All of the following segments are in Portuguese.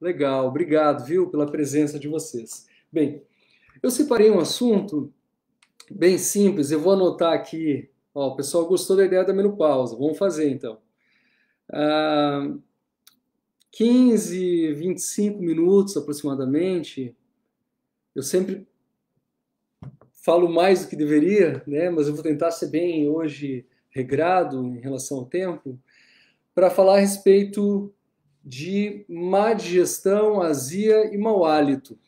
Legal, obrigado, viu, pela presença de vocês. Bem, eu separei um assunto bem simples, eu vou anotar aqui. Ó, o pessoal gostou da ideia da menopausa, vamos fazer então. Ah, 15, 25 minutos aproximadamente. Eu sempre falo mais do que deveria, né? Mas eu vou tentar ser bem hoje regrado em relação ao tempo, para falar a respeito de má digestão, azia e mau hálito. O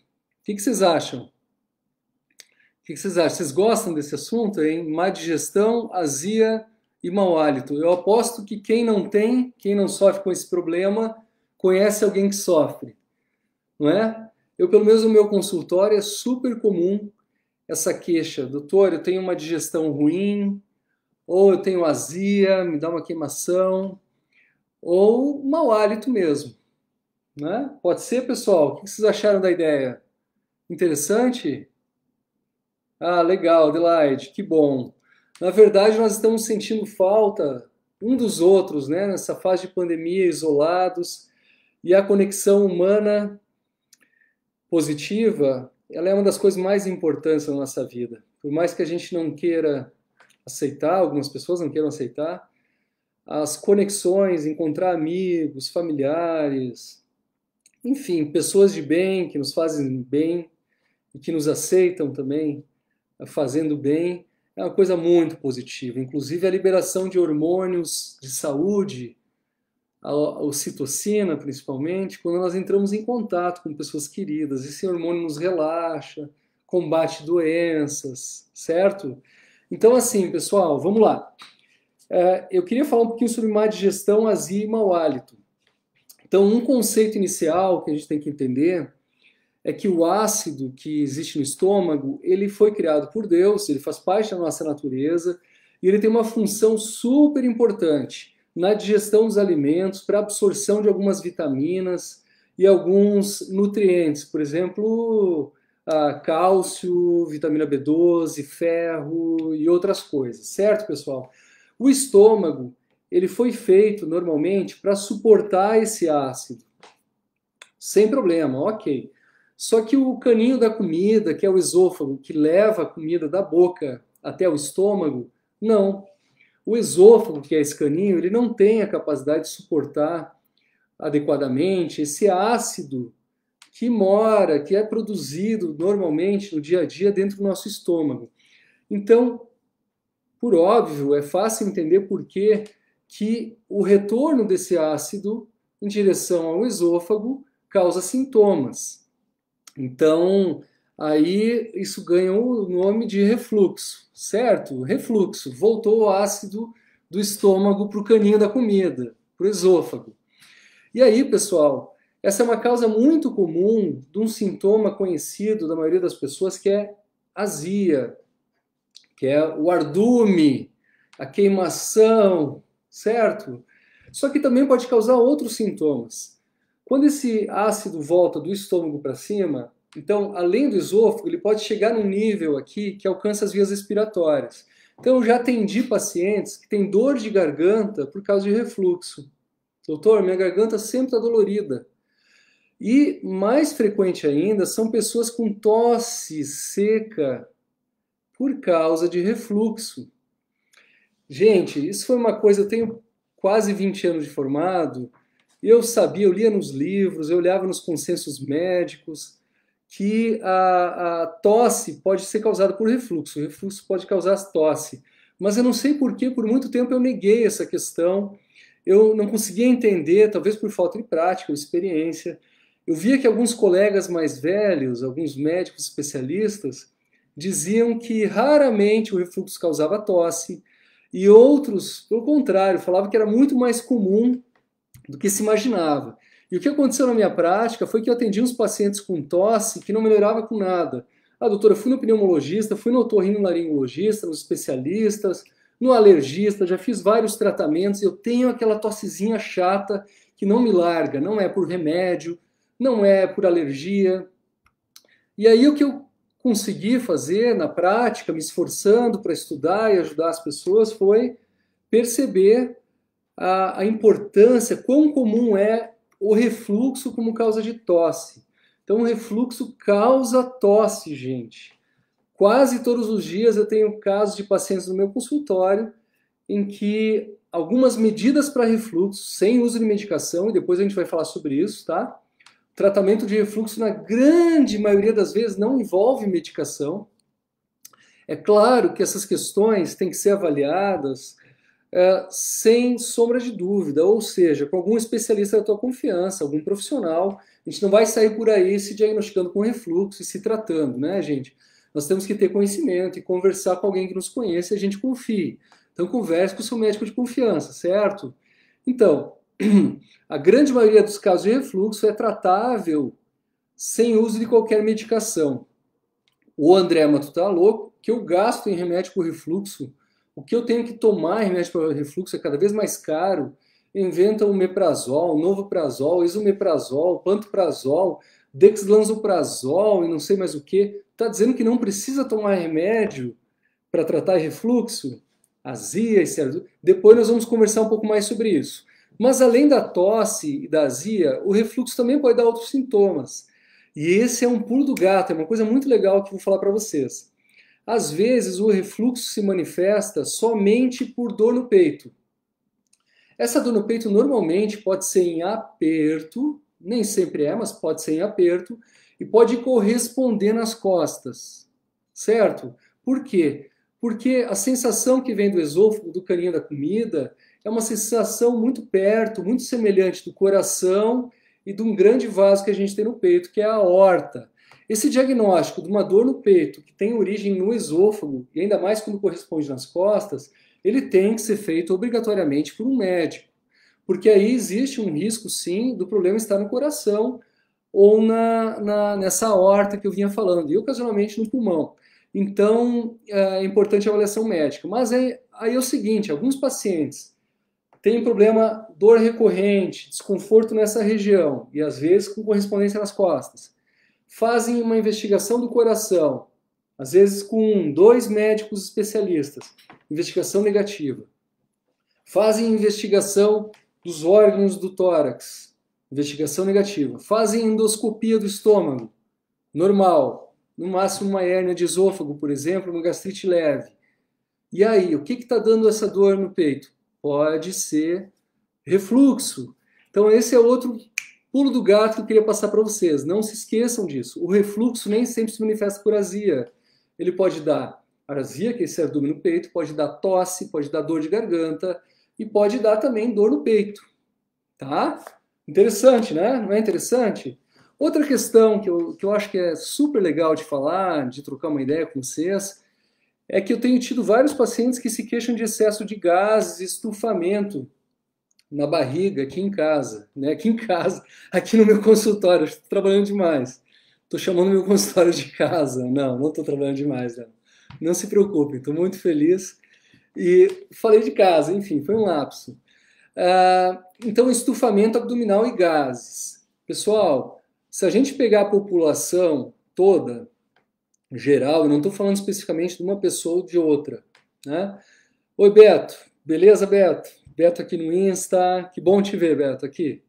que vocês acham? O que vocês acham? Vocês gostam desse assunto, hein? Má digestão, azia e mau hálito. Eu aposto que quem não tem, quem não sofre com esse problema, conhece alguém que sofre, não é? Eu, pelo menos no meu consultório, é super comum essa queixa. Doutor, eu tenho uma digestão ruim, ou eu tenho azia, me dá uma queimação, ou mau hálito mesmo, né? Pode ser, pessoal? O que vocês acharam da ideia? Interessante? Ah, legal, Adelaide, que bom. Na verdade, nós estamos sentindo falta um dos outros, né? Nessa fase de pandemia, isolados, e a conexão humana positiva, ela é uma das coisas mais importantes na nossa vida. Por mais que a gente não queira aceitar, algumas pessoas não queiram aceitar, as conexões, encontrar amigos, familiares, enfim, pessoas de bem, que nos fazem bem e que nos aceitam também, fazendo bem, é uma coisa muito positiva. Inclusive a liberação de hormônios de saúde, a ocitocina principalmente, quando nós entramos em contato com pessoas queridas. Esse hormônio nos relaxa, combate doenças, certo? Então assim, pessoal, vamos lá. Eu queria falar um pouquinho sobre má digestão, azia e mau hálito. Então, um conceito inicial que a gente tem que entender é que o ácido que existe no estômago, ele foi criado por Deus, ele faz parte da nossa natureza e ele tem uma função super importante na digestão dos alimentos, para a absorção de algumas vitaminas e alguns nutrientes, por exemplo, cálcio, vitamina B12, ferro e outras coisas, certo, pessoal? O estômago, ele foi feito normalmente para suportar esse ácido, sem problema, ok. Só que o caninho da comida, que é o esôfago, que leva a comida da boca até o estômago, não. O esôfago, que é esse caninho, ele não tem a capacidade de suportar adequadamente esse ácido que mora, que é produzido normalmente no dia a dia dentro do nosso estômago. Então, por óbvio, é fácil entender por que o retorno desse ácido em direção ao esôfago causa sintomas. Então, aí isso ganha o nome de refluxo, certo? Refluxo, voltou o ácido do estômago para o caninho da comida, para o esôfago. E aí, pessoal, essa é uma causa muito comum de um sintoma conhecido da maioria das pessoas, que é azia, que é o ardume, a queimação, certo? Só que também pode causar outros sintomas. Quando esse ácido volta do estômago para cima, então, além do esôfago, ele pode chegar num nível aqui que alcança as vias respiratórias. Então, eu já atendi pacientes que têm dor de garganta por causa de refluxo. Doutor, minha garganta sempre está dolorida. E mais frequente ainda são pessoas com tosse seca por causa de refluxo. Gente, isso foi uma coisa, eu tenho quase 20 anos de formado, e eu sabia, eu lia nos livros, eu olhava nos consensos médicos, que a tosse pode ser causada por refluxo, o refluxo pode causar tosse. Mas eu não sei por que, por muito tempo eu neguei essa questão, eu não conseguia entender, talvez por falta de prática ou experiência. Eu via que alguns colegas mais velhos, alguns médicos especialistas, diziam que raramente o refluxo causava tosse, e outros, pelo contrário, falavam que era muito mais comum do que se imaginava. E o que aconteceu na minha prática foi que eu atendi uns pacientes com tosse que não melhorava com nada. Ah, doutora, eu fui no pneumologista, fui no otorrinolaringologista, nos especialistas, no alergista, já fiz vários tratamentos, e eu tenho aquela tossezinha chata que não me larga, não é por remédio, não é por alergia. E aí o que eu consegui fazer na prática, me esforçando para estudar e ajudar as pessoas, foi perceber a importância, quão comum é o refluxo como causa de tosse. Então, o refluxo causa tosse, gente. Quase todos os dias eu tenho casos de pacientes no meu consultório em que algumas medidas para refluxo, sem uso de medicação, e depois a gente vai falar sobre isso, tá? O tratamento de refluxo, na grande maioria das vezes, não envolve medicação. É claro que essas questões têm que ser avaliadas sem sombra de dúvida, ou seja, com algum especialista da tua confiança, algum profissional. A gente não vai sair por aí se diagnosticando com refluxo e se tratando, né, gente? Nós temos que ter conhecimento e conversar com alguém que nos conheça e a gente confie. Então, converse com o seu médico de confiança, certo? Então, a grande maioria dos casos de refluxo é tratável sem uso de qualquer medicação. O André, mas tu tá louco? Que eu gasto em remédio para refluxo, o que eu tenho que tomar em remédio para refluxo é cada vez mais caro. Inventa o omeprazol, novoprazol, esomeprazol, pantoprazol, dexlansoprazol e não sei mais o que. Tá dizendo que não precisa tomar remédio para tratar refluxo? Azia, depois nós vamos conversar um pouco mais sobre isso. Mas além da tosse e da azia, o refluxo também pode dar outros sintomas. E esse é um pulo do gato, é uma coisa muito legal que eu vou falar para vocês. Às vezes o refluxo se manifesta somente por dor no peito. Essa dor no peito normalmente pode ser em aperto, nem sempre é, mas pode ser em aperto, e pode corresponder nas costas, certo? Por quê? Porque a sensação que vem do esôfago, do caninho da comida, é uma sensação muito perto, muito semelhante do coração e de um grande vaso que a gente tem no peito, que é a aorta. Esse diagnóstico de uma dor no peito que tem origem no esôfago, e ainda mais quando corresponde nas costas, ele tem que ser feito obrigatoriamente por um médico. Porque aí existe um risco, sim, do problema estar no coração ou nessa aorta que eu vinha falando, e ocasionalmente no pulmão. Então, é importante a avaliação médica. Mas aí é o seguinte, alguns pacientes têm problema, dor recorrente, desconforto nessa região, e às vezes com correspondência nas costas. Fazem uma investigação do coração, às vezes com 2 médicos especialistas, investigação negativa. Fazem investigação dos órgãos do tórax, investigação negativa. Fazem endoscopia do estômago, normal, no máximo uma hérnia de esôfago, por exemplo, uma gastrite leve. E aí, o que está dando essa dor no peito? Pode ser refluxo. Então esse é outro pulo do gato que eu queria passar para vocês. Não se esqueçam disso. O refluxo nem sempre se manifesta por azia. Ele pode dar azia, que é esse abdômen no peito, pode dar tosse, pode dar dor de garganta e pode dar também dor no peito. Tá? Interessante, né? Não é interessante? Outra questão que eu acho que é super legal de falar, de trocar uma ideia com vocês, é que eu tenho tido vários pacientes que se queixam de excesso de gases, estufamento na barriga, aqui em casa, né? Aqui em casa, aqui no meu consultório, estou trabalhando demais. Estou chamando meu consultório de casa. Não estou trabalhando demais, não. Não se preocupem, estou muito feliz. E falei de casa, enfim, foi um lapso. Então, estufamento abdominal e gases. Pessoal, se a gente pegar a população toda, geral, eu não estou falando especificamente de uma pessoa ou de outra, né? Oi, Beto. Beleza, Beto? Beto aqui no Insta. Que bom te ver, Beto, aqui.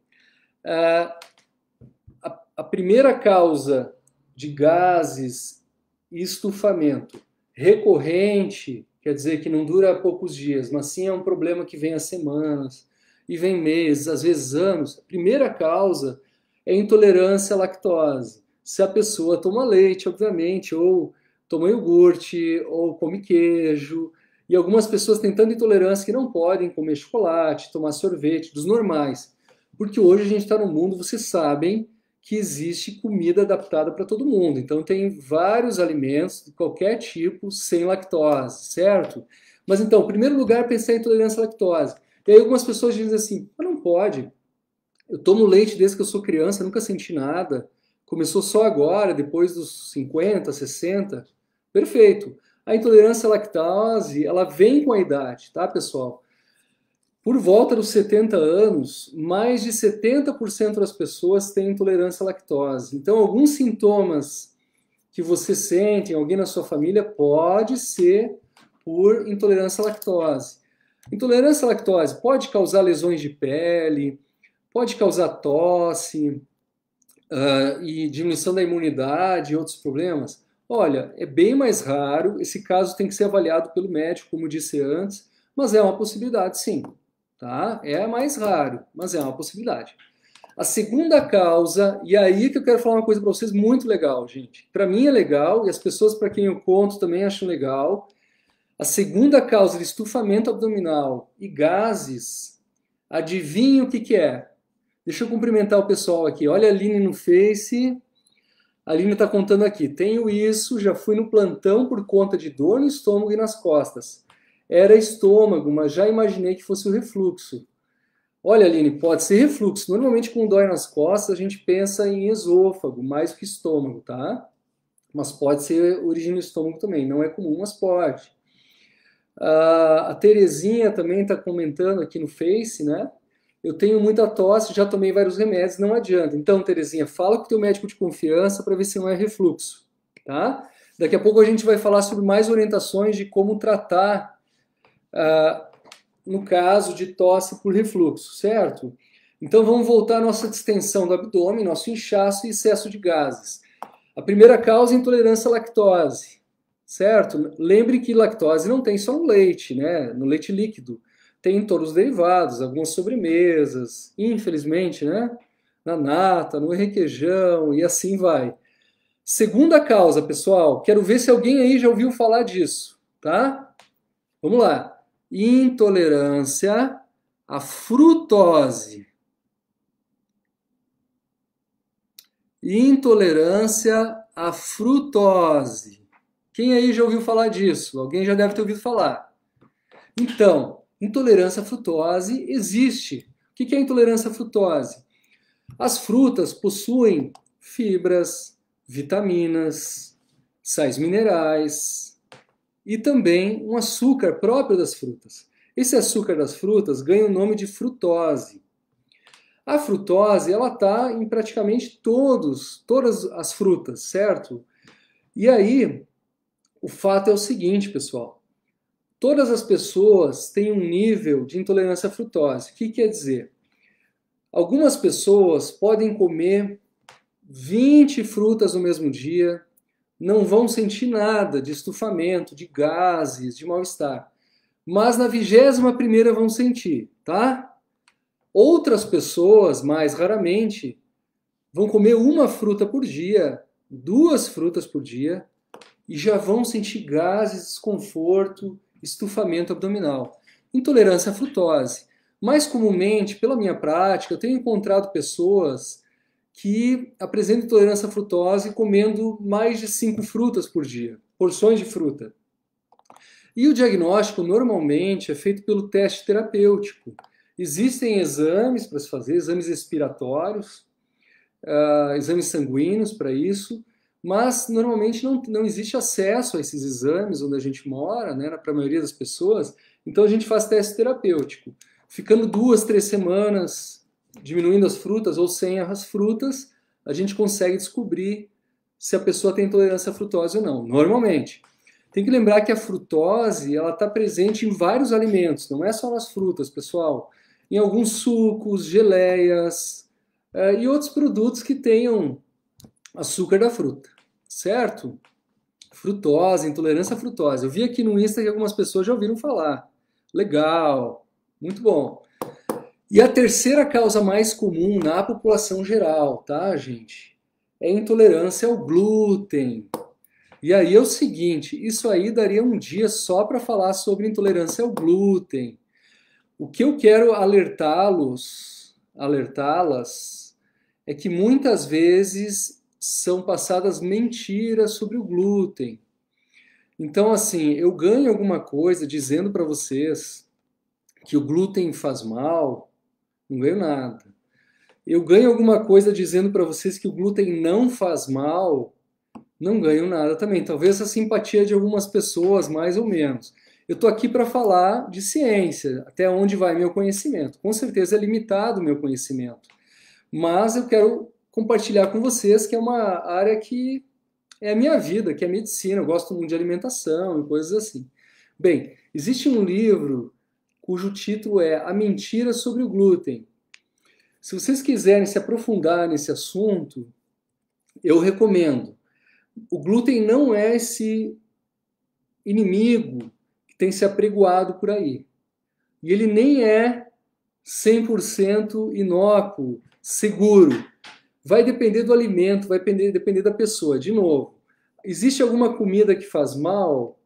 A primeira causa de gases e estufamento recorrente, quer dizer que não dura poucos dias, mas sim é um problema que vem há semanas, e vem meses, às vezes anos. A primeira causa é intolerância à lactose. Se a pessoa toma leite, obviamente, ou toma iogurte, ou come queijo, e algumas pessoas têm tanta intolerância que não podem comer chocolate, tomar sorvete, dos normais. Porque hoje a gente está no mundo, vocês sabem que existe comida adaptada para todo mundo. Então tem vários alimentos de qualquer tipo sem lactose, certo? Mas então, em primeiro lugar, pensar em intolerância à lactose. E aí algumas pessoas dizem assim, mas não pode. Eu tomo leite desde que eu sou criança, nunca senti nada. Começou só agora, depois dos 50, 60. Perfeito. A intolerância à lactose, ela vem com a idade, tá, pessoal? Por volta dos 70 anos, mais de 70% das pessoas têm intolerância à lactose. Então, alguns sintomas que você sente em alguém na sua família pode ser por intolerância à lactose. Intolerância à lactose pode causar lesões de pele, pode causar tosse, e diminuição da imunidade e outros problemas? Olha, é bem mais raro, esse caso tem que ser avaliado pelo médico, como disse antes, mas é uma possibilidade sim, tá? É mais raro, mas é uma possibilidade. A segunda causa, e aí que eu quero falar uma coisa para vocês muito legal, gente. Para mim é legal e as pessoas para quem eu conto também acham legal. A segunda causa de estufamento abdominal e gases, adivinha o que que é? Deixa eu cumprimentar o pessoal aqui. Olha a Aline no Face. A Aline está contando aqui. Tenho isso, já fui no plantão por conta de dor no estômago e nas costas. Era estômago, mas já imaginei que fosse o refluxo. Olha, Aline, pode ser refluxo. Normalmente, quando dói nas costas, a gente pensa em esôfago, mais do que estômago, tá? Mas pode ser origem no estômago também. Não é comum, mas pode. A Terezinha também está comentando aqui no Face, né? Eu tenho muita tosse, já tomei vários remédios, não adianta. Então, Terezinha, fala com o teu médico de confiança para ver se não é refluxo, tá? Daqui a pouco a gente vai falar sobre mais orientações de como tratar no caso de tosse por refluxo, certo? Então vamos voltar à nossa distensão do abdômen, nosso inchaço e excesso de gases. A primeira causa é intolerância à lactose, certo? Lembre que lactose não tem só no leite, né? No leite líquido. Tem em todos os derivados, algumas sobremesas, infelizmente, né? Na nata, no requeijão e assim vai. Segunda causa, pessoal, quero ver se alguém aí já ouviu falar disso, tá? Vamos lá. Intolerância à frutose. Intolerância à frutose. Quem aí já ouviu falar disso? Alguém já deve ter ouvido falar. Então, intolerância à frutose existe. O que é intolerância à frutose? As frutas possuem fibras, vitaminas, sais minerais e também um açúcar próprio das frutas. Esse açúcar das frutas ganha o nome de frutose. A frutose, ela está em praticamente todas as frutas, certo? E aí, o fato é o seguinte, pessoal. Todas as pessoas têm um nível de intolerância à frutose. O que quer dizer? Algumas pessoas podem comer 20 frutas no mesmo dia, não vão sentir nada de estufamento, de gases, de mal-estar. Mas na 21ª vão sentir, tá? Outras pessoas, mais raramente, vão comer uma fruta por dia, 2 frutas por dia, e já vão sentir gases, desconforto, estufamento abdominal. Intolerância à frutose. Mais comumente, pela minha prática, eu tenho encontrado pessoas que apresentam intolerância à frutose comendo mais de 5 frutas por dia, porções de fruta. E o diagnóstico normalmente é feito pelo teste terapêutico. Existem exames para se fazer, exames respiratórios, exames sanguíneos para isso, mas normalmente não existe acesso a esses exames onde a gente mora, né, para a maioria das pessoas, então a gente faz teste terapêutico. Ficando 2, 3 semanas diminuindo as frutas ou sem as frutas, a gente consegue descobrir se a pessoa tem intolerância à frutose ou não, normalmente. Tem que lembrar que a frutose ela está presente em vários alimentos, não é só nas frutas, pessoal. Em alguns sucos, geleias e outros produtos que tenham açúcar da fruta, certo? Frutose, intolerância à frutose. Eu vi aqui no Insta que algumas pessoas já ouviram falar. Legal, muito bom. E a terceira causa mais comum na população geral, tá, gente? É intolerância ao glúten. E aí é o seguinte, isso aí daria um dia só para falar sobre intolerância ao glúten. O que eu quero alertá-las, é que muitas vezes são passadas mentiras sobre o glúten. Então, assim, eu ganho alguma coisa dizendo para vocês que o glúten faz mal, não ganho nada. Eu ganho alguma coisa dizendo para vocês que o glúten não faz mal, não ganho nada também. Talvez a simpatia de algumas pessoas, mais ou menos. Eu estou aqui para falar de ciência, até onde vai meu conhecimento. Com certeza é limitado o meu conhecimento. Mas eu quero compartilhar com vocês que é uma área que é a minha vida, que é a medicina. Eu gosto muito de alimentação e coisas assim. Bem, existe um livro cujo título é A Mentira sobre o Glúten. Se vocês quiserem se aprofundar nesse assunto, eu recomendo. O glúten não é esse inimigo que tem se apregoado por aí. E ele nem é 100% inócuo, seguro. Vai depender do alimento, vai depender da pessoa. De novo, existe alguma comida que faz mal?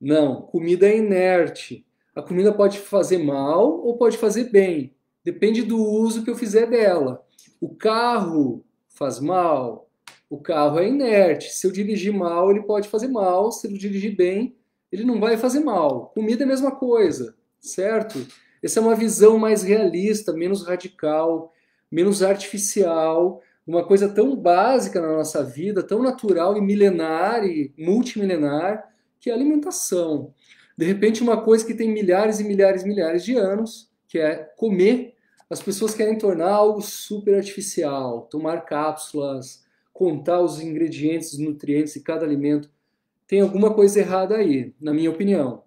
Não, comida é inerte. A comida pode fazer mal ou pode fazer bem. Depende do uso que eu fizer dela. O carro faz mal. O carro é inerte. Se eu dirigir mal, ele pode fazer mal. Se eu dirigir bem, ele não vai fazer mal. Comida é a mesma coisa, certo? Essa é uma visão mais realista, menos radical, menos artificial, uma coisa tão básica na nossa vida, tão natural e milenar e multimilenar, que é a alimentação. De repente, uma coisa que tem milhares e milhares e milhares de anos, que é comer, as pessoas querem tornar algo super artificial, tomar cápsulas, contar os ingredientes, os nutrientes de cada alimento. Tem alguma coisa errada aí, na minha opinião.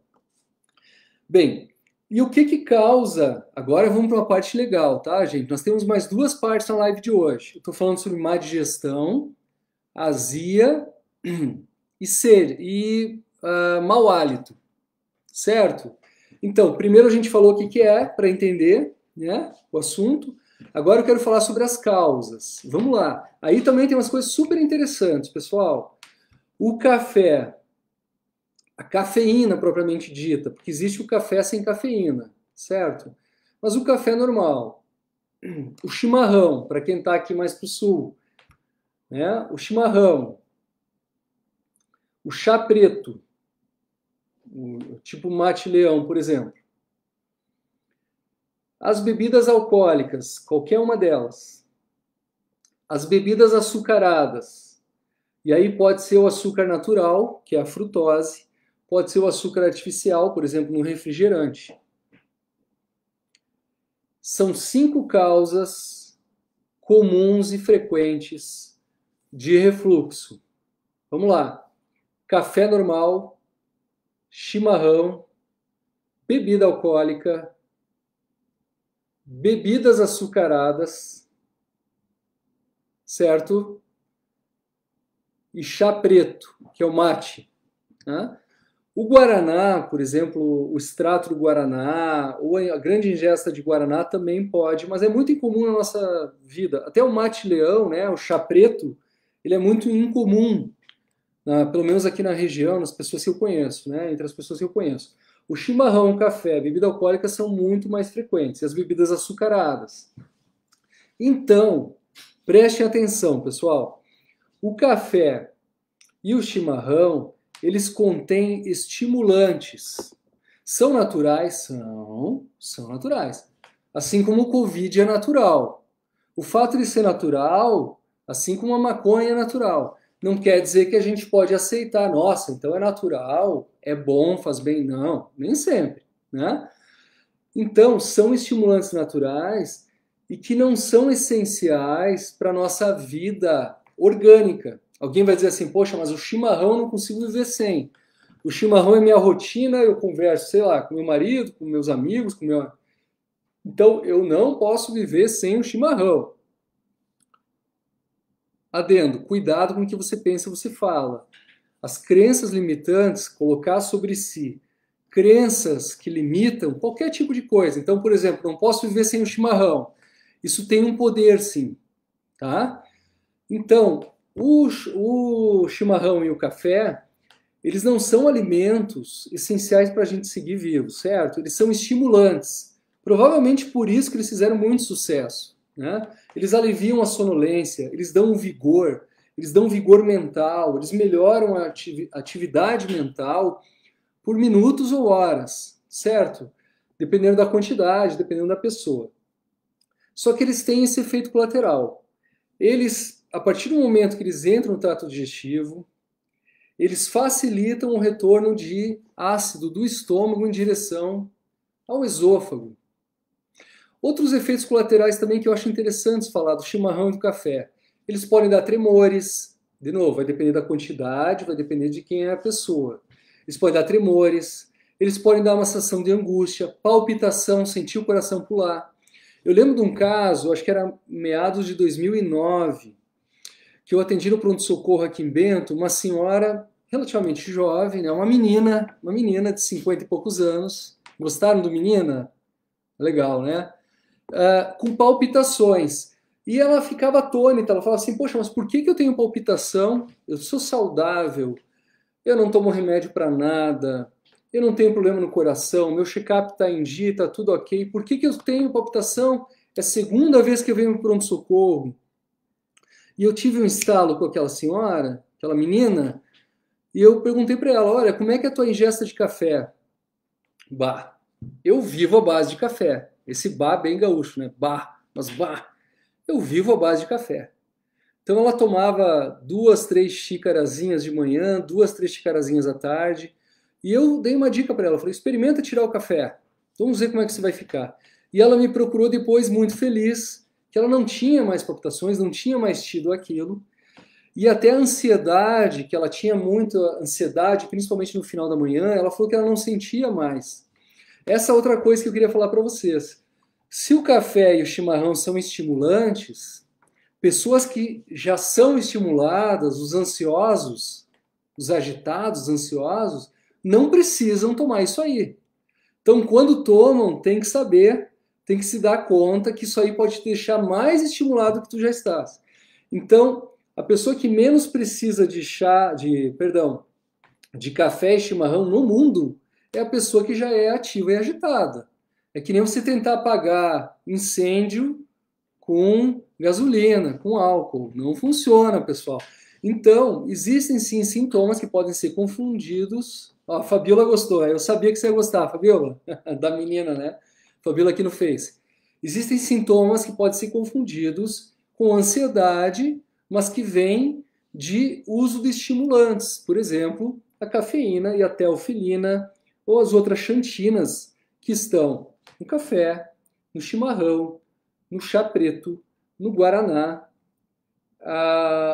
Bem, e o que causa? Agora vamos para uma parte legal, tá, gente? Nós temos mais duas partes na live de hoje. Eu estou falando sobre má digestão, azia e mau hálito, certo? Então, primeiro a gente falou o que é, para entender, né, o assunto. Agora eu quero falar sobre as causas. Vamos lá. Aí também tem umas coisas super interessantes, pessoal. O café, a cafeína propriamente dita, porque existe o café sem cafeína, certo? Mas o café normal, o chimarrão, para quem está aqui mais para o sul, né? O chimarrão, o chá preto, tipo mate-leão, por exemplo. As bebidas alcoólicas, qualquer uma delas. As bebidas açucaradas. E aí pode ser o açúcar natural, que é a frutose, pode ser o açúcar artificial, por exemplo, no refrigerante. São 5 causas comuns e frequentes de refluxo. Vamos lá. Café normal, chimarrão, bebida alcoólica, bebidas açucaradas, certo? E chá preto, que é o mate, né? O guaraná, por exemplo, o extrato do guaraná, ou a grande ingesta de guaraná também pode, mas é muito incomum na nossa vida. Até o mate-leão, né, o chá preto, ele é muito incomum, pelo menos aqui na região, nas pessoas que eu conheço, né, entre as pessoas que eu conheço. O chimarrão, o café, a bebida alcoólica são muito mais frequentes, e as bebidas açucaradas. Então, prestem atenção, pessoal. O café e o chimarrão, eles contêm estimulantes. São naturais? São naturais. Assim como o Covid é natural. O fato de ser natural, assim como a maconha é natural, não quer dizer que a gente pode aceitar. Nossa, então é natural, é bom, faz bem. Não, nem sempre, né? Então, são estimulantes naturais e que não são essenciais para a nossa vida orgânica. Alguém vai dizer assim, poxa, mas o chimarrão eu não consigo viver sem. O chimarrão é minha rotina, eu converso, sei lá, com meu marido, com meus amigos, com meu... Então, eu não posso viver sem o chimarrão. Adendo, cuidado com o que você pensa e você fala. As crenças limitantes, colocar sobre si crenças que limitam qualquer tipo de coisa. Então, por exemplo, não posso viver sem o chimarrão. Isso tem um poder, sim. Tá? Então, o chimarrão e o café, eles não são alimentos essenciais para a gente seguir vivo, certo? Eles são estimulantes. Provavelmente por isso que eles fizeram muito sucesso, né? Eles aliviam a sonolência, eles dão um vigor mental, eles melhoram a atividade mental por minutos ou horas, certo? Dependendo da quantidade, dependendo da pessoa. Só que eles têm esse efeito colateral. Eles, a partir do momento que eles entram no trato digestivo, eles facilitam o retorno de ácido do estômago em direção ao esôfago. Outros efeitos colaterais também que eu acho interessantes falar do chimarrão e do café. Eles podem dar tremores, de novo, vai depender da quantidade, vai depender de quem é a pessoa. Eles podem dar tremores, eles podem dar uma sensação de angústia, palpitação, sentir o coração pular. Eu lembro de um caso, acho que era meados de 2009, que eu atendi no pronto-socorro aqui em Bento, uma senhora relativamente jovem, né? Uma menina de 50 e poucos anos. Gostaram do menina? Legal, né? Com palpitações. E ela ficava atônita, ela falava assim, poxa, mas por que eu tenho palpitação? Eu sou saudável, eu não tomo remédio para nada, eu não tenho problema no coração, meu check-up está em dia, está tudo ok. Por que eu tenho palpitação? É a segunda vez que eu venho para o pronto-socorro. E eu tive um estalo com aquela senhora, aquela menina, e eu perguntei para ela, olha, como é que é a tua ingesta de café? Bah, eu vivo à base de café. Esse bah bem gaúcho, né? Bah, mas bah, eu vivo à base de café. Então ela tomava 2, 3 xicarazinhas de manhã, 2, 3 xicarazinhas à tarde. E eu dei uma dica para ela, falei, experimenta tirar o café. Vamos ver como é que você vai ficar. E ela me procurou depois muito feliz, que ela não tinha mais palpitações, não tinha mais tido aquilo. E até a ansiedade, que ela tinha muita ansiedade, principalmente no final da manhã, ela falou que ela não sentia mais. Essa é outra coisa que eu queria falar para vocês. Se o café e o chimarrão são estimulantes, pessoas que já são estimuladas, os ansiosos, os agitados, ansiosos, não precisam tomar isso aí. Então, quando tomam, tem que saber, tem que se dar conta que isso aí pode te deixar mais estimulado que tu já estás. Então, a pessoa que menos precisa de café e chimarrão no mundo é a pessoa que já é ativa e agitada. É que nem você tentar apagar incêndio com gasolina, com álcool. Não funciona, pessoal. Então, existem sim sintomas que podem ser confundidos. Ó, a Fabiola gostou, eu sabia que você ia gostar, Fabiola, da menina, né? Fabiola aqui no Face. Existem sintomas que podem ser confundidos com ansiedade, mas que vêm de uso de estimulantes. Por exemplo, a cafeína e a teofilina, ou as outras xantinas que estão no café, no chimarrão, no chá preto, no guaraná.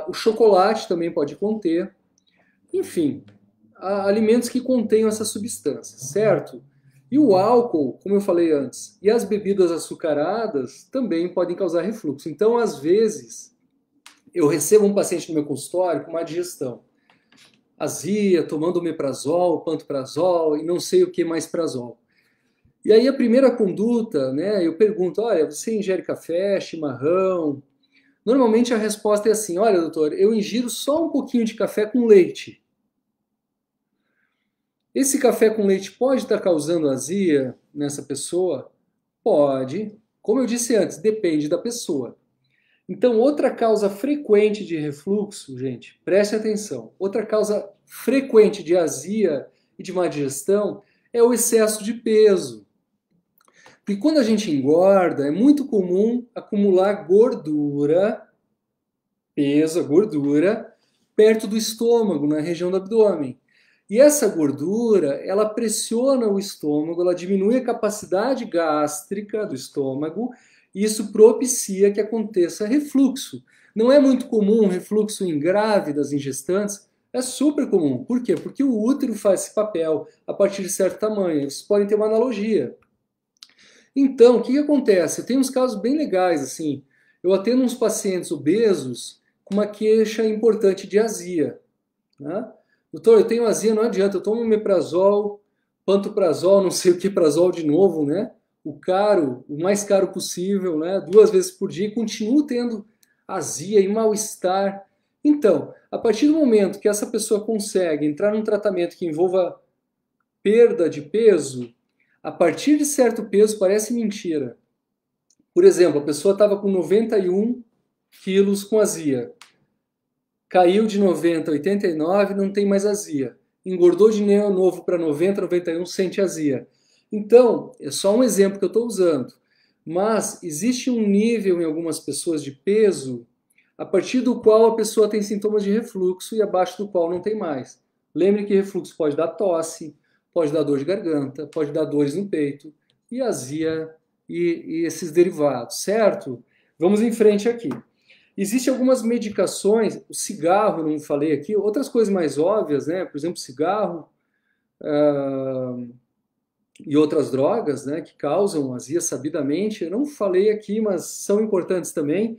O chocolate também pode conter. Enfim, alimentos que contenham essas substâncias, certo? E o álcool, como eu falei antes, e as bebidas açucaradas também podem causar refluxo. Então, às vezes, eu recebo um paciente no meu consultório com má digestão. Azia, tomando omeprazol, pantoprazol e não sei o que mais prazol. E aí a primeira conduta, né, eu pergunto, olha, você ingere café, chimarrão? Normalmente a resposta é assim, olha, doutor, eu ingiro só um pouquinho de café com leite. Esse café com leite pode estar causando azia nessa pessoa? Pode. Como eu disse antes, depende da pessoa. Então, outra causa frequente de refluxo, gente, preste atenção, outra causa frequente de azia e de má digestão é o excesso de peso. Porque quando a gente engorda, é muito comum acumular gordura, peso, gordura, perto do estômago, na região do abdômen. E essa gordura, ela pressiona o estômago, ela diminui a capacidade gástrica do estômago, e isso propicia que aconteça refluxo. Não é muito comum refluxo em grávidas, em gestantes, é super comum. Por quê? Porque o útero faz esse papel a partir de certo tamanho. Vocês podem ter uma analogia. Então, o que acontece? Tem uns casos bem legais, assim. Eu atendo uns pacientes obesos com uma queixa importante de azia. Né? Doutor, eu tenho azia, não adianta, eu tomo omeprazol, pantoprazol, não sei o que prazol de novo, né? O mais caro possível, né? 2 vezes por dia, e continuo tendo azia e mal-estar. Então, a partir do momento que essa pessoa consegue entrar num tratamento que envolva perda de peso, a partir de certo peso parece mentira. Por exemplo, a pessoa estava com 91 quilos com azia. Caiu de 90 a 89, não tem mais azia. Engordou de novo para 90, 91, sente azia. Então, é só um exemplo que eu estou usando. Mas existe um nível em algumas pessoas de peso a partir do qual a pessoa tem sintomas de refluxo e abaixo do qual não tem mais. Lembre que refluxo pode dar tosse, pode dar dor de garganta, pode dar dores no peito e azia e esses derivados, certo? Vamos em frente aqui. Existem algumas medicações, o cigarro, não falei aqui, outras coisas mais óbvias, né? Por exemplo, cigarro, e outras drogas, né, que causam azia sabidamente. Eu não falei aqui, mas são importantes também.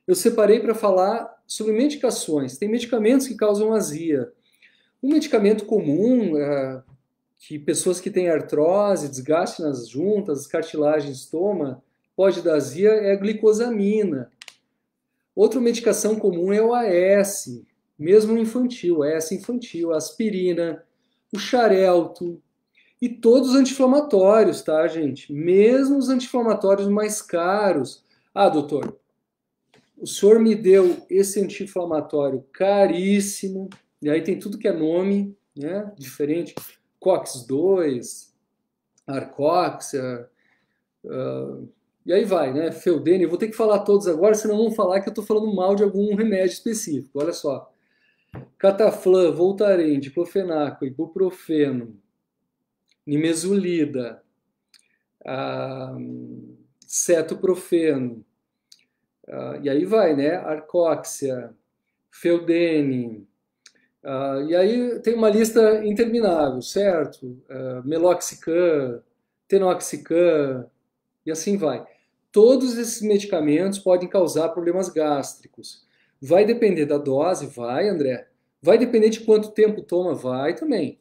Eu separei para falar sobre medicações. Tem medicamentos que causam azia. Um medicamento comum que pessoas que têm artrose, desgaste nas juntas, as cartilagens tomam, pode dar azia, é a glicosamina. Outra medicação comum é o AS, mesmo infantil, AS infantil, a aspirina, o xarelto e todos os anti-inflamatórios, tá, gente? Mesmo os anti-inflamatórios mais caros. Ah, doutor, o senhor me deu esse anti-inflamatório caríssimo, e aí tem tudo que é nome, né, diferente, COX-2, Arcoxia, e aí vai, né, Feldene, eu vou ter que falar todos agora, senão vão falar que eu estou falando mal de algum remédio específico, olha só. Cataflam, Voltaren, diclofenaco, ibuprofeno, nimesulida, cetoprofeno, e aí vai, né, Arcoxia, Feldene, e aí tem uma lista interminável, certo? Meloxicam, tenoxicam, e assim vai. Todos esses medicamentos podem causar problemas gástricos. Vai depender da dose? Vai, André. Vai depender de quanto tempo toma? Vai também.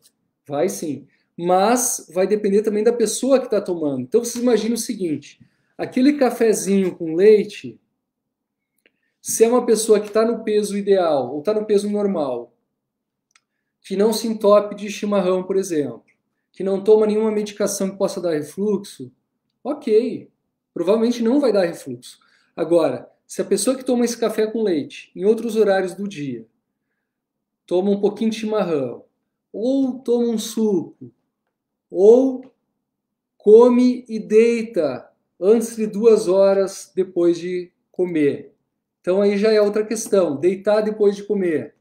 Vai sim. Mas vai depender também da pessoa que está tomando. Então vocês imaginam o seguinte: aquele cafezinho com leite, se é uma pessoa que está no peso ideal ou está no peso normal, que não se entope de chimarrão, por exemplo, que não toma nenhuma medicação que possa dar refluxo, ok, provavelmente não vai dar refluxo. Agora, se a pessoa que toma esse café com leite em outros horários do dia, toma um pouquinho de chimarrão, ou toma um suco, ou come e deita antes de 2 horas depois de comer. Então aí já é outra questão, deitar depois de comer.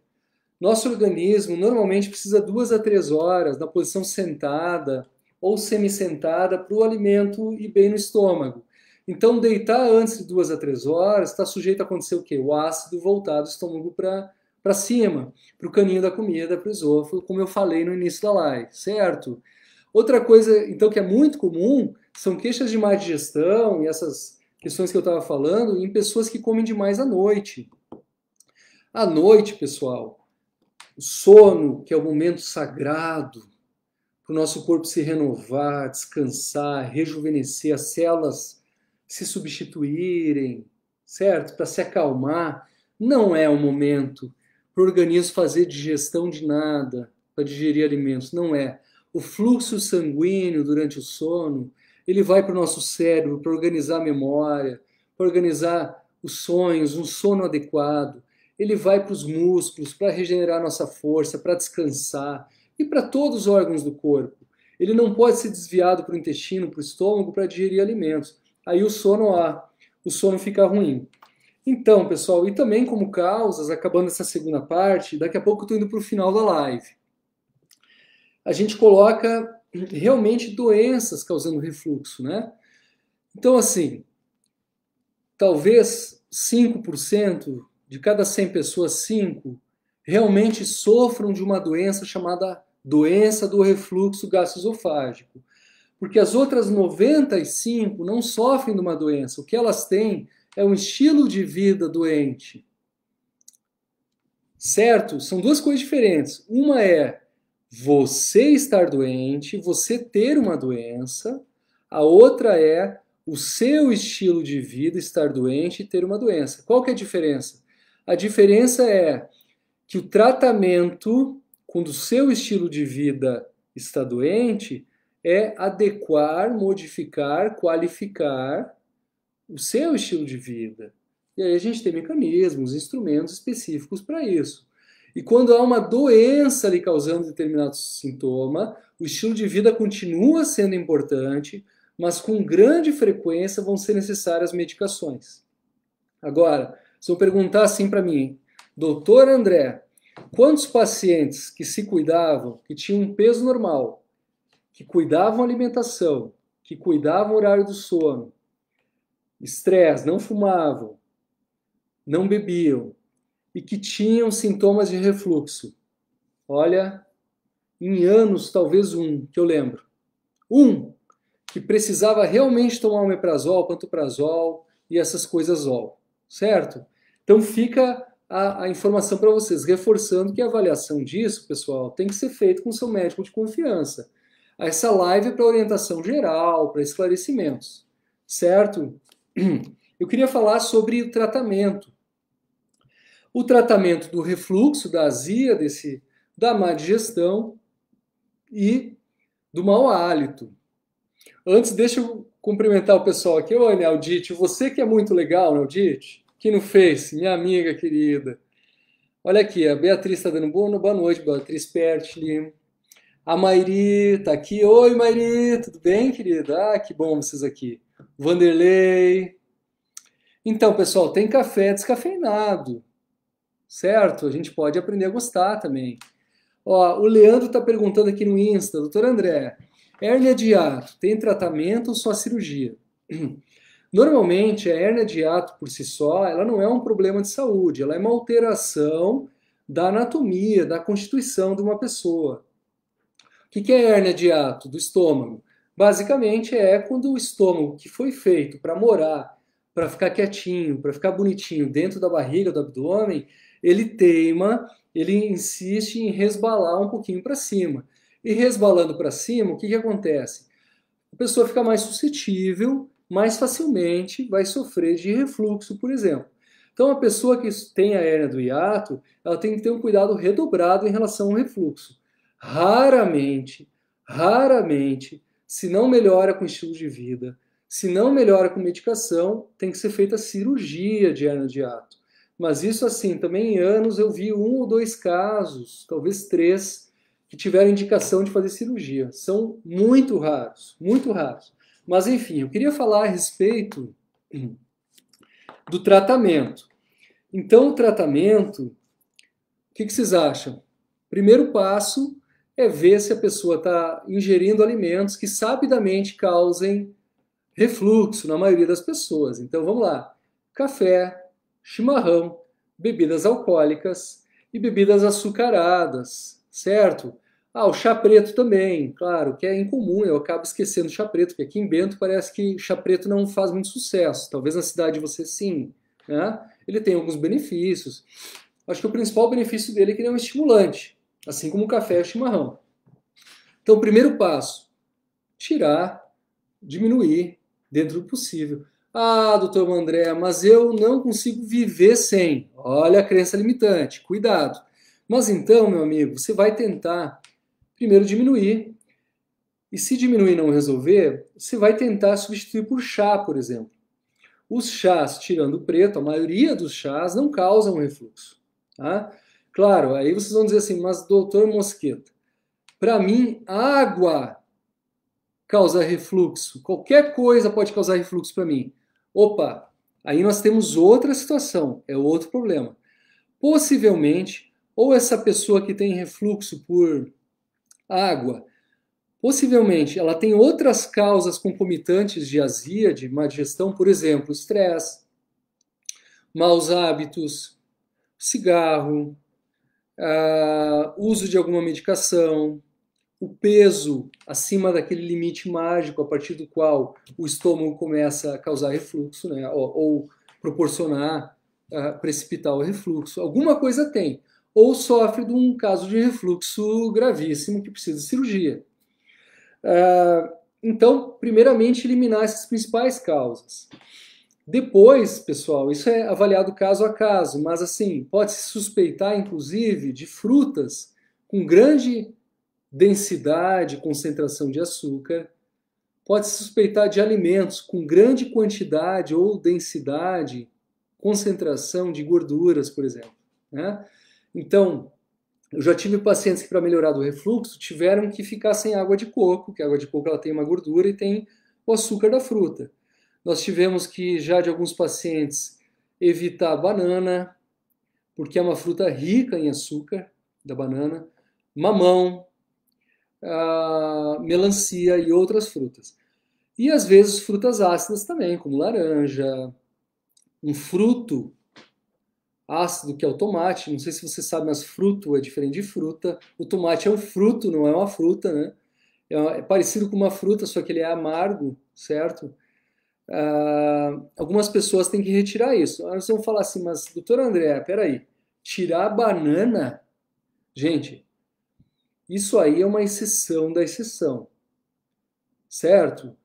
Nosso organismo normalmente precisa 2 a 3 horas na posição sentada ou semi-sentada para o alimento ir bem no estômago. Então, deitar antes de 2 a 3 horas está sujeito a acontecer o quê? O ácido voltar do estômago para cima, para o caninho da comida, para o esôfago, como eu falei no início da live, certo? Outra coisa, então, que é muito comum são queixas de má digestão e essas questões que eu estava falando em pessoas que comem demais à noite. À noite, pessoal, o sono, que é o momento sagrado para o nosso corpo se renovar, descansar, rejuvenescer, as células se substituírem, certo? Para se acalmar, não é o momento para o organismo fazer digestão de nada, para digerir alimentos, não é. O fluxo sanguíneo durante o sono, ele vai para o nosso cérebro para organizar a memória, para organizar os sonhos, um sono adequado. Ele vai para os músculos, para regenerar nossa força, para descansar e para todos os órgãos do corpo. Ele não pode ser desviado para o intestino, para o estômago, para digerir alimentos. Aí o sono fica ruim. Então, pessoal, e também como causas, acabando essa segunda parte, daqui a pouco eu estou indo para o final da live. A gente coloca realmente doenças causando refluxo, né? Então, assim, talvez 5% de cada 100 pessoas, 5 realmente sofram de uma doença chamada doença do refluxo gastroesofágico. Porque as outras 95 não sofrem de uma doença. O que elas têm é um estilo de vida doente. Certo? São duas coisas diferentes. Uma é você estar doente, você ter uma doença. A outra é o seu estilo de vida estar doente e ter uma doença. Qual que é a diferença? A diferença é que o tratamento, quando o seu estilo de vida está doente, é adequar, modificar, qualificar o seu estilo de vida. E aí a gente tem mecanismos, instrumentos específicos para isso. E quando há uma doença lhe causando determinado sintoma, o estilo de vida continua sendo importante, mas com grande frequência vão ser necessárias medicações. Agora, se eu perguntar assim para mim, doutor André, quantos pacientes que se cuidavam, que tinham um peso normal, que cuidavam alimentação, que cuidavam horário do sono, estresse, não fumavam, não bebiam e que tinham sintomas de refluxo? Olha, em anos, talvez um, que eu lembro. Um. que precisava realmente tomar omeprazol, pantoprazol e essas coisas certo? Então fica a informação para vocês, reforçando que a avaliação disso, pessoal, tem que ser feita com o seu médico de confiança. Essa live é para orientação geral, para esclarecimentos, certo? Eu queria falar sobre o tratamento. O tratamento do refluxo, da azia, da má digestão e do mau hálito. Antes, deixa eu cumprimentar o pessoal aqui. Oi, Nealdite, você que é muito legal, Nealdite, aqui no Face, minha amiga querida. Olha aqui, a Beatriz está dando boa noite, Beatriz Pertli. A Mairi tá aqui. Oi, Mairi, tudo bem, querida? Ah, que bom vocês aqui. Vanderlei. Então, pessoal, tem café descafeinado, certo? A gente pode aprender a gostar também. Ó, o Leandro está perguntando aqui no Insta, doutor André, hérnia de hiato, tem tratamento ou só cirurgia? Normalmente, a hérnia de hiato por si só, ela não é um problema de saúde, ela é uma alteração da anatomia, da constituição de uma pessoa. O que é hérnia de hiato do estômago? Basicamente é quando o estômago que foi feito para morar, para ficar quietinho, para ficar bonitinho dentro da barriga, do abdômen, ele teima, ele insiste em resbalar um pouquinho para cima. E resbalando para cima, o que acontece? A pessoa fica mais suscetível, mais facilmente vai sofrer de refluxo, por exemplo. Então, a pessoa que tem a hérnia do hiato, ela tem que ter um cuidado redobrado em relação ao refluxo. Raramente, se não melhora com estilo de vida, se não melhora com medicação, tem que ser feita cirurgia de hérnia de hiato. Mas isso assim, também em anos eu vi 1 ou 2 casos, talvez 3, que tiveram indicação de fazer cirurgia. São muito raros, muito raros. Mas enfim, eu queria falar a respeito do tratamento. Então, o tratamento, o que vocês acham? Primeiro passo é ver se a pessoa está ingerindo alimentos que sabidamente causem refluxo na maioria das pessoas. Então vamos lá: café, chimarrão, bebidas alcoólicas e bebidas açucaradas, certo? Ah, o chá preto também, claro, que é incomum, eu acabo esquecendo o chá preto, porque aqui em Bento parece que chá preto não faz muito sucesso, talvez na cidade de você sim, né? Ele tem alguns benefícios. Acho que o principal benefício dele é que ele é um estimulante, assim como o café e o chimarrão. Então, o primeiro passo, tirar, diminuir, dentro do possível. Ah, doutor André, mas eu não consigo viver sem. Olha a crença limitante, cuidado. Mas então, meu amigo, você vai tentar primeiro diminuir. E se diminuir e não resolver, você vai tentar substituir por chá, por exemplo. Os chás, tirando o preto, a maioria dos chás não causam refluxo. Tá? Claro, aí vocês vão dizer assim, mas doutor Mosqueta, para mim, água causa refluxo. Qualquer coisa pode causar refluxo para mim. Opa, aí nós temos outra situação, é outro problema. Possivelmente, ou essa pessoa que tem refluxo por água, possivelmente ela tem outras causas concomitantes de azia, de má digestão, por exemplo, estresse, maus hábitos, cigarro, uso de alguma medicação, o peso acima daquele limite mágico a partir do qual o estômago começa a causar refluxo, né, ou proporcionar, precipitar o refluxo. Alguma coisa tem. Ou sofre de um caso de refluxo gravíssimo que precisa de cirurgia. Então, primeiramente, eliminar essas principais causas. Depois, pessoal, isso é avaliado caso a caso, mas assim, pode-se suspeitar, inclusive, de frutas com grande densidade, concentração de açúcar. Pode-se suspeitar de alimentos com grande quantidade ou densidade, concentração de gorduras, por exemplo. Né? Então, eu já tive pacientes que, para melhorar do refluxo, tiveram que ficar sem água de coco, que a água de coco ela tem uma gordura e tem o açúcar da fruta. Nós tivemos que, já de alguns pacientes, evitar a banana, porque é uma fruta rica em açúcar, da banana, mamão, melancia e outras frutas. E às vezes frutas ácidas também, como laranja, um fruto ácido que é o tomate. Não sei se você sabe, mas fruto é diferente de fruta. O tomate é um fruto, não é uma fruta, né? É parecido com uma fruta, só que ele é amargo, certo? Algumas pessoas têm que retirar isso. Aí vocês vão falar assim, mas doutor André, peraí, tirar a banana? Gente, isso aí é uma exceção da exceção, certo?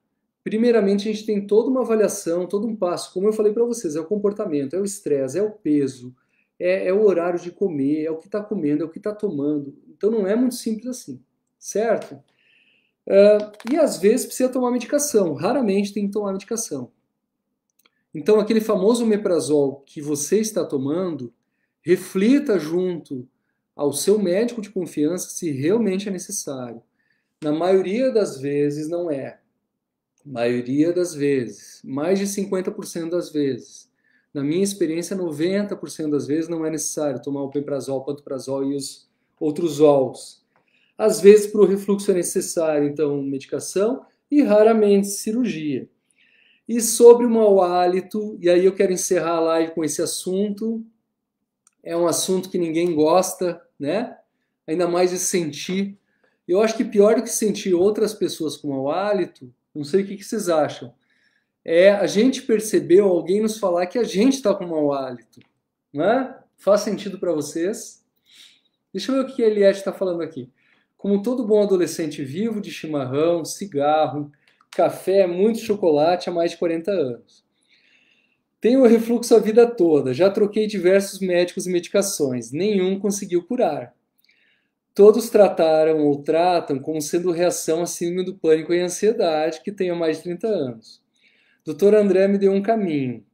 Primeiramente, a gente tem toda uma avaliação, todo um passo. Como eu falei para vocês, é o comportamento, é o estresse, é o peso, é o horário de comer, é o que está comendo, é o que está tomando. Então não é muito simples assim, certo? E às vezes precisa tomar medicação, raramente tem que tomar medicação. Então aquele famoso omeprazol que você está tomando, reflita junto ao seu médico de confiança se realmente é necessário. Na maioria das vezes não é. Maioria das vezes, mais de 50% das vezes. Na minha experiência, 90% das vezes não é necessário tomar o omeprazol, pantoprazol e os outros zols. Às vezes, para o refluxo é necessário, então, medicação e raramente cirurgia. E sobre o mau hálito, e aí eu quero encerrar a live com esse assunto, é um assunto que ninguém gosta, né? Ainda mais de sentir. Eu acho que pior do que sentir outras pessoas com mau hálito, não sei o que vocês acham, é a gente perceber ou alguém nos falar que a gente está com mau hálito, né? Faz sentido para vocês? Deixa eu ver o que a Eliette está falando aqui. Como todo bom adolescente vivo de chimarrão, cigarro, café, muito chocolate há mais de 40 anos. Tenho refluxo a vida toda, já troquei diversos médicos e medicações, nenhum conseguiu curar. Todos trataram ou tratam como sendo reação à síndrome do pânico e ansiedade que tenho há mais de 30 anos. Doutor André me deu um caminho.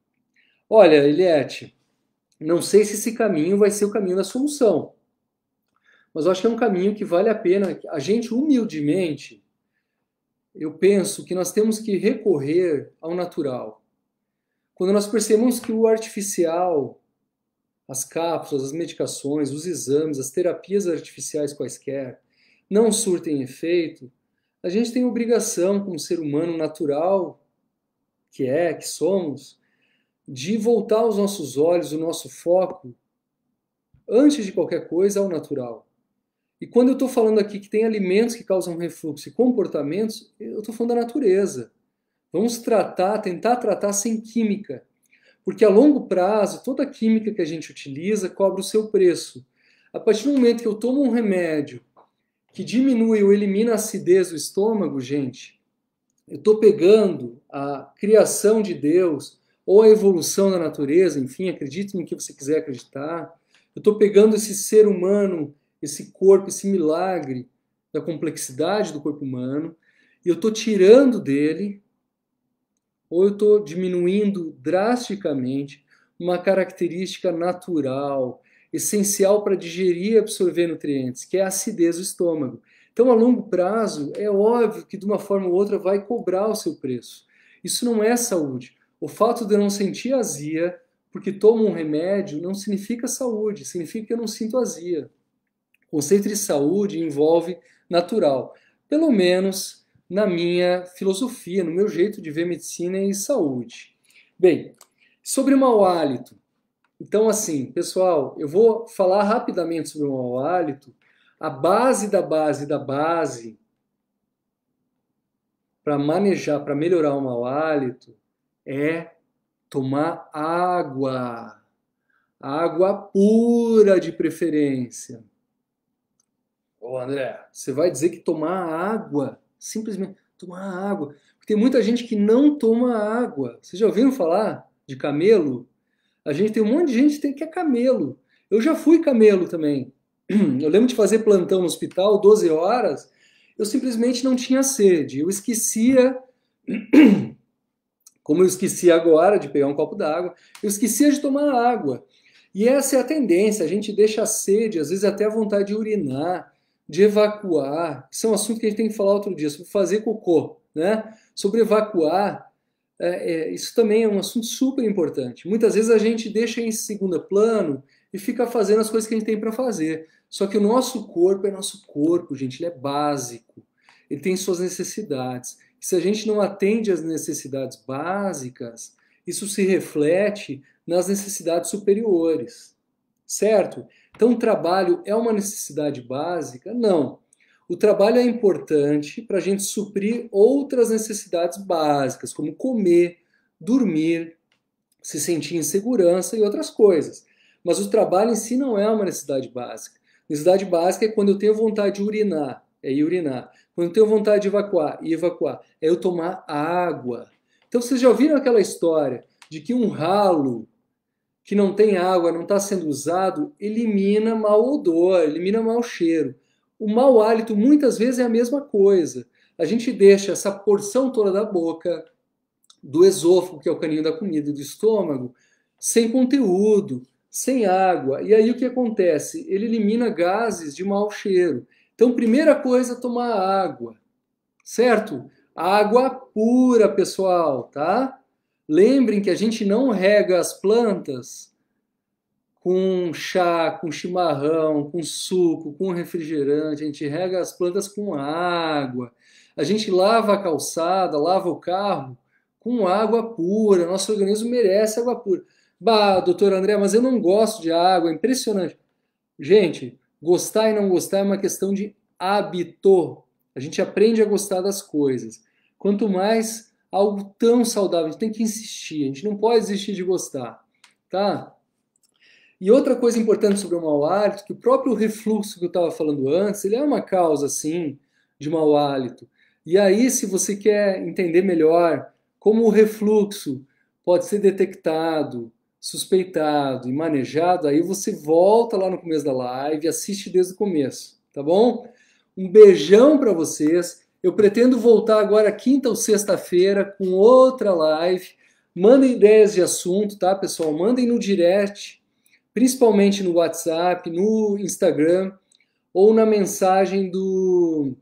Olha, Eliette, não sei se esse caminho vai ser o caminho da solução, mas eu acho que é um caminho que vale a pena. A gente, humildemente, eu penso que nós temos que recorrer ao natural. Quando nós percebemos que o artificial, as cápsulas, as medicações, os exames, as terapias artificiais quaisquer, não surtem efeito, a gente tem obrigação, como ser humano natural que somos, de voltar os nossos olhos, o nosso foco, antes de qualquer coisa, ao natural. E quando eu estou falando aqui que tem alimentos que causam refluxo e comportamentos, eu estou falando da natureza. Vamos tentar tratar sem química. Porque a longo prazo, toda a química que a gente utiliza cobra o seu preço. A partir do momento que eu tomo um remédio que diminui ou elimina a acidez do estômago, gente, eu estou pegando a criação de Deus ou a evolução da natureza, enfim, acredite no que você quiser acreditar. Eu estou pegando esse ser humano, esse corpo, esse milagre da complexidade do corpo humano, e eu estou tirando dele, ou eu estou diminuindo drasticamente uma característica natural, essencial para digerir e absorver nutrientes, que é a acidez do estômago. Então, a longo prazo, é óbvio que de uma forma ou outra vai cobrar o seu preço. Isso não é saúde. O fato de eu não sentir azia porque tomo um remédio não significa saúde, significa que eu não sinto azia. O conceito de saúde envolve natural, pelo menos na minha filosofia, no meu jeito de ver medicina e saúde. Bem, sobre o mau hálito. Então, assim, pessoal, eu vou falar rapidamente sobre o mau hálito. A base da base da base para manejar, para melhorar o mau hálito, é tomar água. Água pura de preferência. Ô André, você vai dizer que tomar água, simplesmente tomar água. Porque tem muita gente que não toma água. Vocês já ouviram falar de camelo? A gente tem um monte de gente que é camelo. Eu já fui camelo também. Eu lembro de fazer plantão no hospital, 12 horas, eu simplesmente não tinha sede. Eu esquecia, como eu esqueci agora de pegar um copo d'água, eu esquecia de tomar água. E essa é a tendência, a gente deixa a sede, às vezes até a vontade de urinar, de evacuar. Isso é um assunto que a gente tem que falar outro dia, sobre fazer cocô, né? Sobre evacuar, isso também é um assunto super importante. Muitas vezes a gente deixa em segundo plano e fica fazendo as coisas que a gente tem para fazer. Só que o nosso corpo é nosso corpo, gente, ele é básico. Ele tem suas necessidades. E se a gente não atende às necessidades básicas, isso se reflete nas necessidades superiores, certo? Então, o trabalho é uma necessidade básica? Não. O trabalho é importante para a gente suprir outras necessidades básicas, como comer, dormir, se sentir em segurança e outras coisas. Mas o trabalho em si não é uma necessidade básica. Necessidade básica é quando eu tenho vontade de urinar, é ir urinar. Quando eu tenho vontade de evacuar, ir evacuar. É eu tomar água. Então vocês já ouviram aquela história de que um ralo que não tem água, não está sendo usado, elimina mau odor, elimina mau cheiro. O mau hálito muitas vezes é a mesma coisa. A gente deixa essa porção toda da boca, do esôfago, que é o caninho da comida, do estômago, sem conteúdo, sem água. E aí o que acontece? Ele elimina gases de mau cheiro. Então, primeira coisa, tomar água, certo? Água pura, pessoal, tá? Lembrem que a gente não rega as plantas com chá, com chimarrão, com suco, com refrigerante. A gente rega as plantas com água. A gente lava a calçada, lava o carro com água pura. Nosso organismo merece água pura. Bah, doutor André, mas eu não gosto de água, é impressionante. Gente, gostar e não gostar é uma questão de hábito. A gente aprende a gostar das coisas. Quanto mais algo tão saudável, a gente tem que insistir, a gente não pode desistir de gostar, tá? E outra coisa importante sobre o mau hálito, que o próprio refluxo que eu estava falando antes, ele é uma causa, sim, de mau hálito. E aí, se você quer entender melhor como o refluxo pode ser detectado, suspeitado e manejado, aí você volta lá no começo da live e assiste desde o começo, tá bom? Um beijão para vocês. Eu pretendo voltar agora quinta ou sexta-feira com outra live. Mandem ideias de assunto, tá, pessoal? Mandem no direct, principalmente no WhatsApp, no Instagram ou na mensagem do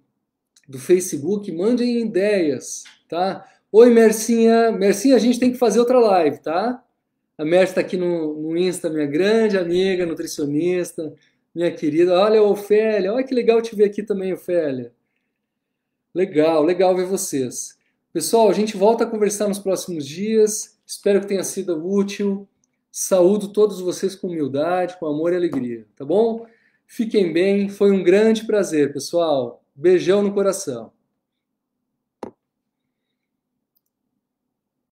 Facebook. Mandem ideias, tá? Oi, Mercinha. Mercinha, a gente tem que fazer outra live, tá? A Merce está aqui no Insta, minha grande amiga, nutricionista, minha querida. Olha, Ofélia, olha que legal te ver aqui também, Ofélia. Legal, legal ver vocês. Pessoal, a gente volta a conversar nos próximos dias. Espero que tenha sido útil. Saúdo todos vocês com humildade, com amor e alegria, tá bom? Fiquem bem, foi um grande prazer, pessoal. Beijão no coração.